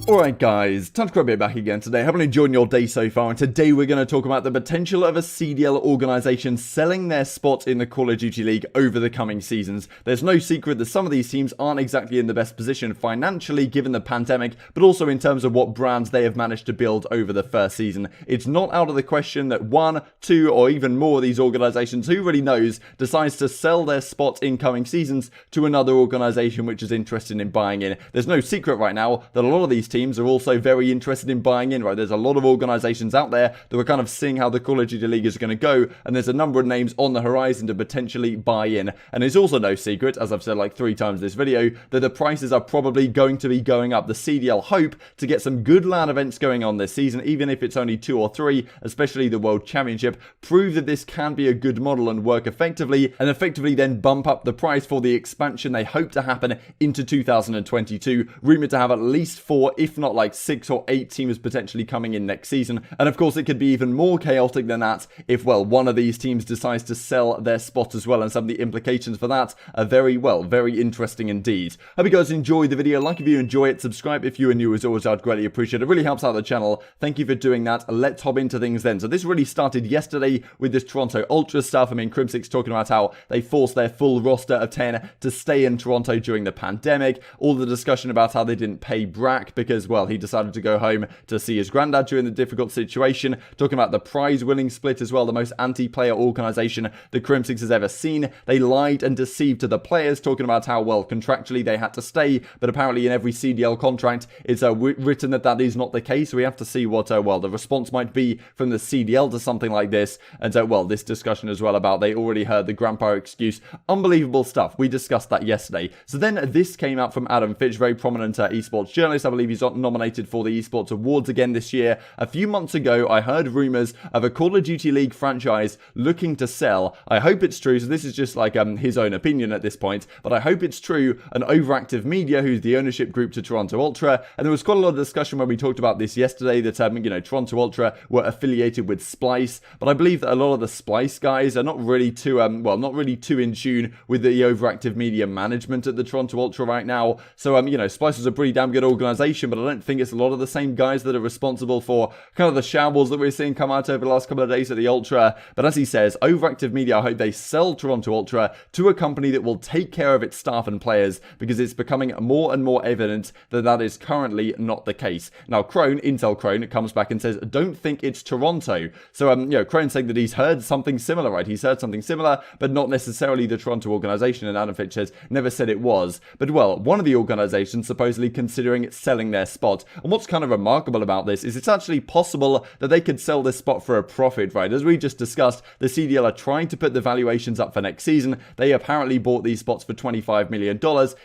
Alright guys, time to grab it back again today. Hope you're enjoying your day so far, and today we're going to talk about the potential of a CDL organisation selling their spot in the Call of Duty League over the coming seasons. There's no secret that some of these teams aren't exactly in the best position financially given the pandemic, but also in terms of what brands they have managed to build over the first season. It's not out of the question that one, two, or even more of these organisations, who really knows, decides to sell their spot in coming seasons to another organisation which is interested in buying in. There's no secret right now that a lot of these teams are also very interested in buying in, right? There's a lot of organizations out there that are kind of seeing how the Call of Duty League is going to go, and there's a number of names on the horizon to potentially buy in. And it's also no secret, as I've said like 3 times in this video, that the prices are probably going to be going up. The CDL hope to get some good LAN events going on this season, even if it's only 2 or 3, especially the World Championship, prove that this can be a good model and work effectively, and effectively then bump up the price for the expansion they hope to happen into 2022. Rumored to have at least 4, if not like 6 or 8 teams potentially coming in next season. And of course it could be even more chaotic than that if, well, one of these teams decides to sell their spot as well, and some of the implications for that are very interesting indeed. Hope you guys enjoyed the video. Like if you enjoy it, subscribe if you are new, as always I'd greatly appreciate it. It really helps out the channel. Thank you for doing that. Let's hop into things then. So this really started yesterday with this Toronto Ultra stuff. I mean, Crimsix talking about how they forced their full roster of 10 to stay in Toronto during the pandemic. All the discussion about how they didn't pay Brack because, well, he decided to go home to see his granddad during the difficult situation. Talking about the prize-winning split as well, the most anti-player organisation the Crimsix has ever seen. They lied and deceived to the players, talking about how, well, contractually they had to stay, but apparently in every CDL contract it's written that that is not the case. So we have to see what, well, the response might be from the CDL to something like this. And so, well, this discussion as well about they already heard the grandpa excuse. Unbelievable stuff. We discussed that yesterday. So then this came out from Adam Fitch, very prominent esports journalist. I believe he's nominated for the Esports Awards again this year. A few months ago, I heard rumors of a Call of Duty League franchise looking to sell. I hope it's true. So this is just like his own opinion at this point, but I hope it's true. An Overactive Media, who's the ownership group to Toronto Ultra, and there was quite a lot of discussion when we talked about this yesterday that you know, Toronto Ultra were affiliated with Splice, but I believe that a lot of the Splice guys are not really too not really too in tune with the Overactive Media management at the Toronto Ultra right now. So you know, Splice is a pretty damn good organization, but I don't think it's a lot of the same guys that are responsible for kind of the shambles that we're seeing come out over the last couple of days at the Ultra. But as he says, Overactive Media, I hope they sell Toronto Ultra to a company that will take care of its staff and players, because it's becoming more and more evident that that is currently not the case. Now Crone, Intel Crone, comes back and says, don't think it's Toronto. So you know, Crone saying that he's heard something similar, right? He's heard something similar, but not necessarily the Toronto organization, and Adam Fitch says never said it was. But well, one of the organizations supposedly considering selling their spot. And what's kind of remarkable about this is it's actually possible that they could sell this spot for a profit, right? As we just discussed, the CDL are trying to put the valuations up for next season. They apparently bought these spots for $25 million.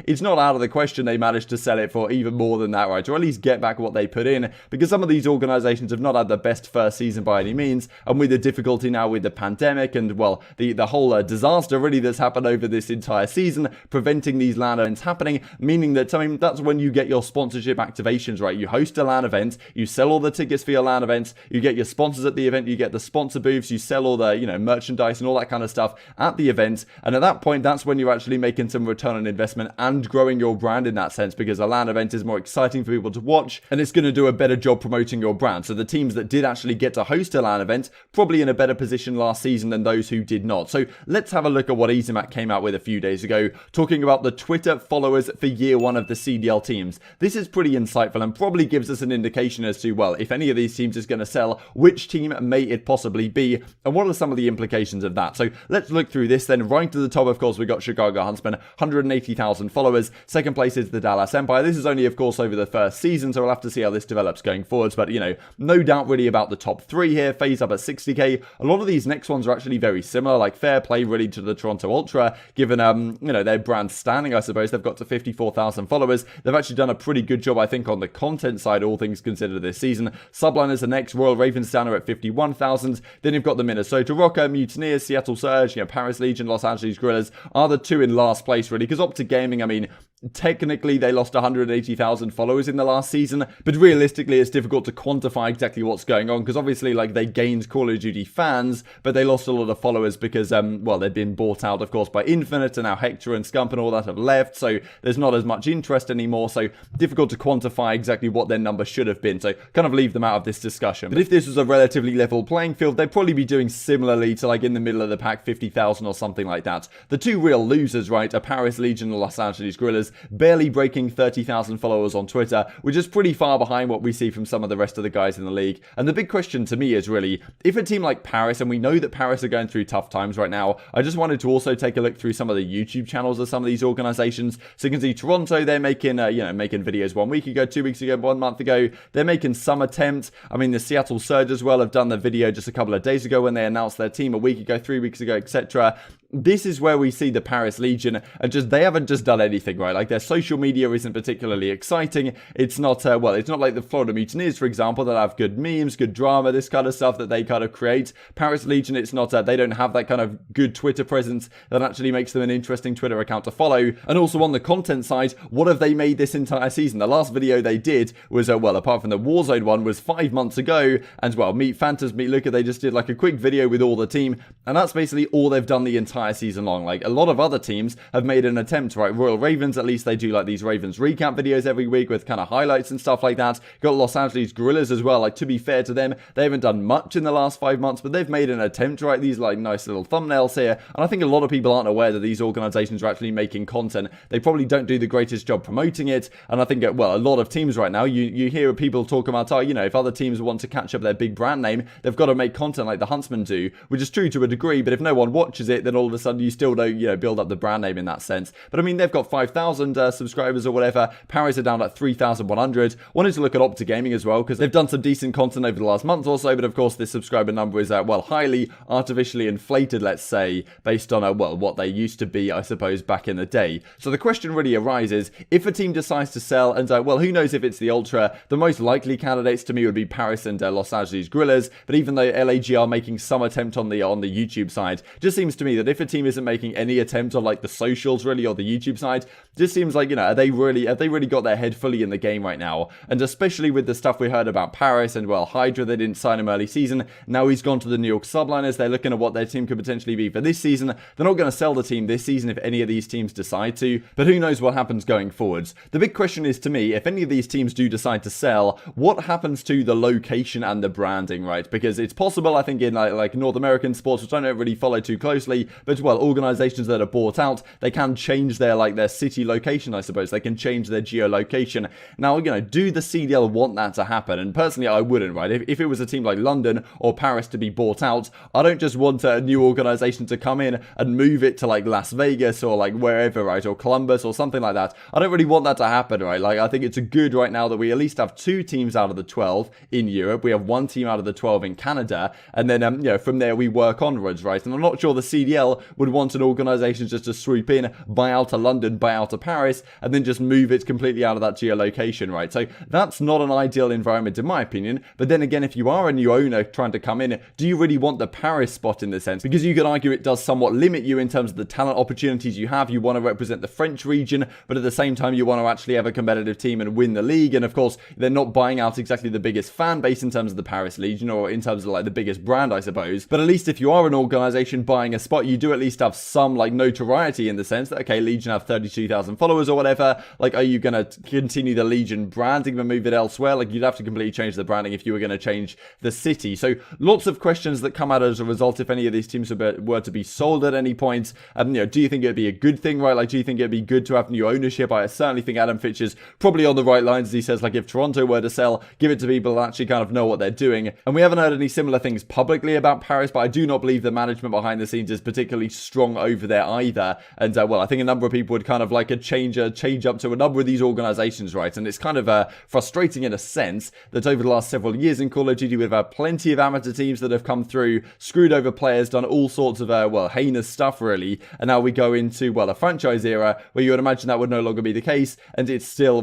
It's not out of the question they managed to sell it for even more than that, right? Or at least get back what they put in, because some of these organizations have not had the best first season by any means, and with the difficulty now with the pandemic and, well, the whole disaster really that's happened over this entire season, preventing these LAN events happening, meaning that, I mean, that's when you get your sponsorship activations, right? You host a LAN event, you sell all the tickets for your LAN events, you get your sponsors at the event, you get the sponsor booths, you sell all the, you know, merchandise and all that kind of stuff at the event, and at that point, that's when you're actually making some return on investment and growing your brand in that sense, because a LAN event is more exciting for people to watch, and it's going to do a better job promoting your brand. So the teams that did actually get to host a LAN event, probably in a better position last season than those who did not. So let's have a look at what EasyMac came out with a few days ago, talking about the Twitter followers for year 1 of the CDL teams. This is pretty insightful and probably gives us an indication as to, well, if any of these teams is going to sell, which team may it possibly be, and what are some of the implications of that. So let's look through this then. Right to the top, of course, we got Chicago Huntsman, 180,000 followers. Second place is the Dallas Empire. This is only, of course, over the first season, so we'll have to see how this develops going forwards, but, you know, no doubt really about the top 3 here. FaZe up at 60k. A lot of these next ones are actually very similar, like fair play really to the Toronto Ultra, given, you know, their brand standing, I suppose. They've got to 54,000 followers. They've actually done a pretty good job, I think, on the content side, all things considered, this season. Subliners are next. Royal Ravensdown are at 51,000. Then you've got the Minnesota Rocker, Mutineers, Seattle Surge, you know, Paris Legion, Los Angeles Guerrillas are the 2 in last place, really, because OpTic Gaming, I mean, technically they lost 180,000 followers in the last season, but realistically it's difficult to quantify exactly what's going on, because obviously like they gained Call of Duty fans, but they lost a lot of followers because well, they've been bought out of course by Infinite, and now Hector and Scump and all that have left, so there's not as much interest anymore, so difficult to quantify exactly what their number should have been, so kind of leave them out of this discussion. But if this was a relatively level playing field, they'd probably be doing similarly to like in the middle of the pack 50,000 or something like that. The two real losers, right, are Paris Legion and Los Angeles Guerrillas, barely breaking 30,000 followers on Twitter, which is pretty far behind what we see from some of the rest of the guys in the league. And the big question to me is really, if a team like Paris, and we know that Paris are going through tough times right now, I just wanted to also take a look through some of the YouTube channels of some of these organizations. So you can see Toronto, they're making, making videos 1 week ago, 2 weeks ago, 1 month ago. They're making some attempts. I mean, the Seattle Surge as well have done the video just a couple of days ago when they announced their team a week ago, 3 weeks ago, etc. This is where we see the Paris Legion, and they haven't just done anything, right? Like, their social media isn't particularly exciting. It's not, it's not like the Florida Mutineers, for example, that have good memes, good drama, this kind of stuff that they kind of create. Paris Legion, it's not, they don't have that kind of good Twitter presence that actually makes them an interesting Twitter account to follow. And also on the content side, what have they made this entire season? The last video they did was, apart from the Warzone one, was 5 months ago, and meet Phantoms, meet Luca, they just did like a quick video with all the team, and that's basically all they've done the entire season long. Like, a lot of other teams have made an attempt, right? Royal Ravens, at least they do like these Ravens recap videos every week with kind of highlights and stuff like that. Got Los Angeles Guerrillas as well. Like, to be fair to them, they haven't done much in the last 5 months, but they've made an attempt, right? These like nice little thumbnails here, and I think a lot of people aren't aware that these organizations are actually making content. They probably don't do the greatest job promoting it, and I think, a lot of teams right now, you hear people talk about, if other teams want to catch up their big brand name, they've got to make content like the Huntsmen do, which is true to a degree, but if no one watches it, then all of a sudden you still don't, build up the brand name in that sense. But I mean, they've got 5,000 subscribers or whatever. Paris are down at 3,100. Wanted to look at OpTic Gaming as well, because they've done some decent content over the last month or so, but of course this subscriber number is, highly artificially inflated, let's say, based on, what they used to be, I suppose, back in the day. So the question really arises, if a team decides to sell, and, who knows if it's the Ultra, the most likely candidates to me would be Paris and Los Angeles Guerrillas, but even though LAG are making some attempt on the YouTube side, just seems to me that if a team isn't making any attempt on like the socials really, or the YouTube side, just seems like, have they really got their head fully in the game right now? And especially with the stuff we heard about Paris and, Hydra, they didn't sign him early season. Now he's gone to the New York Subliners. They're looking at what their team could potentially be for this season. They're not going to sell the team this season if any of these teams decide to, but who knows what happens going forwards. The big question is, to me, if any of these teams do decide to sell, what happens to the location and the branding, right? Because it's possible, I think, in like North American sports, which I don't really follow too closely, but organizations that are bought out, they can change their city location, I suppose. They can change their geolocation. Now, do the CDL want that to happen? And personally, I wouldn't, right? If it was a team like London or Paris to be bought out, I don't just want a new organization to come in and move it to like Las Vegas or like wherever, right? Or Columbus or something like that. I don't really want that to happen, right? Like, I think it's a good right now that we at least have 2 teams out of the 12 in Europe. We have 1 team out of the 12 in Canada, and then from there we work onwards, right? And I'm not sure the CDL would want an organization just to swoop in, buy out of London, buy out of Paris, and then just move it completely out of that geolocation, right? So that's not an ideal environment in my opinion. But then again, if you are a new owner trying to come in, do you really want the Paris spot in the sense? Because you could argue it does somewhat limit you in terms of the talent opportunities you have. You want to represent the French region, but at the same time you want to actually have a competitive team and win the league. And of course, they're not buying out exactly the biggest fan base in terms of the Paris Legion, or in terms of like the biggest brand, I suppose. But at least if you are an organization buying a spot, you do at least have some like notoriety in the sense that, okay, Legion have 32,000 followers or whatever. Like, are you going to continue the Legion branding and move it elsewhere? Like, you'd have to completely change the branding if you were going to change the city. So lots of questions that come out as a result if any of these teams were to be sold at any point. Do you think it'd be a good thing, right? Like, do you think it'd be good to have new ownership? I certainly think Adam Fitch is probably on the right lines as he says, like, if Toronto were to sell, give it to people that actually kind of know what they're doing. And we haven't heard any similar things publicly about Paris, but I do not believe the management behind the scenes is particularly strong over there either. And I think a number of people would kind of like a change up to a number of these organizations, right? And it's kind of frustrating in a sense that over the last several years in Call of Duty, we've had plenty of amateur teams that have come through, screwed over players, done all sorts of, heinous stuff, really. And now we go into, a franchise era where you would imagine that would no longer be the case. And it still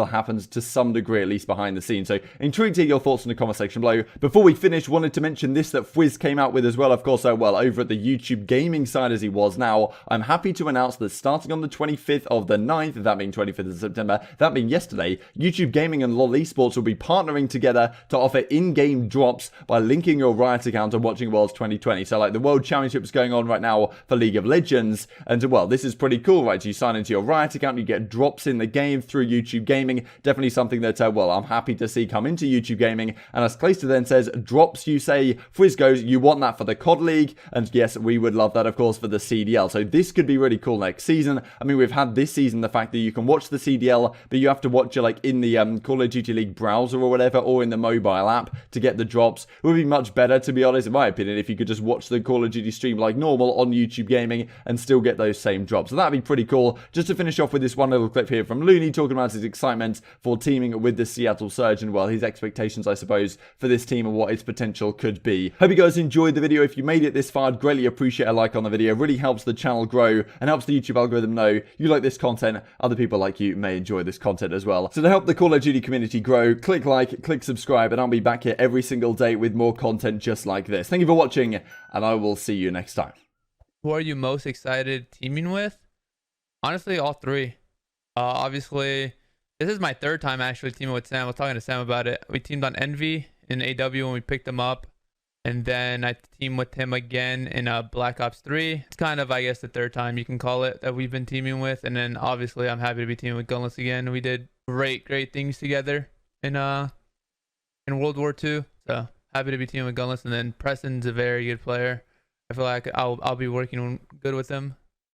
happens to some degree, at least behind the scenes. So intrigued to hear your thoughts in the comment section below. Before we finish, wanted to mention this that Fwiz came out with as well, of course, over at the YouTube Gaming gaming side as he was now, I'm happy to announce that starting on the 25th of the 9th, that being 25th of September, that being yesterday, YouTube Gaming and LoL Esports will be partnering together to offer in-game drops by linking your Riot account and watching Worlds 2020. So like the World Championships going on right now for League of Legends, and well, this is pretty cool, right? You sign into your Riot account, you get drops in the game through YouTube Gaming. Definitely something that, well, I'm happy to see come into YouTube Gaming. And as Clayster then says, drops, you say, Frizz goes, you want that for the CoD League, and yes, we would love that, of course, for the CDL. So this could be really cool next season. I mean, we've had this season the fact that you can watch the CDL, but you have to watch it like in the Call of Duty League browser or whatever, or in the mobile app to get the drops. It would be much better, to be honest, in my opinion, if you could just watch the Call of Duty stream like normal on YouTube Gaming and still get those same drops. So that'd be pretty cool. Just to finish off with this one little clip here from Looney talking about his excitement for teaming with the Seattle Surge and, well, his expectations, I suppose, for this team and what its potential could be. Hope you guys enjoyed the video. If you made it this far, I'd greatly appreciate a like on the video. It really helps the channel grow and helps the YouTube algorithm know you like this content. Other people like you may enjoy this content as well. So to help the Call of Duty community grow, click like, click subscribe, and I'll be back here every single day with more content just like this. Thank you for watching, and I will see you next time. Who are you most excited teaming with? Honestly, all three. Obviously, this is my third time actually teaming with Sam. I was talking to Sam about it. We teamed on Envy in AW when we picked him up. And then I teamed with him again in Black Ops 3. It's kind of, I guess, the third time you can call it that we've been teaming with. And then obviously I'm happy to be teaming with Gunless again. We did great things together in World War II. So happy to be teaming with Gunless. And then Preston's a very good player. I feel like I'll be working good with him.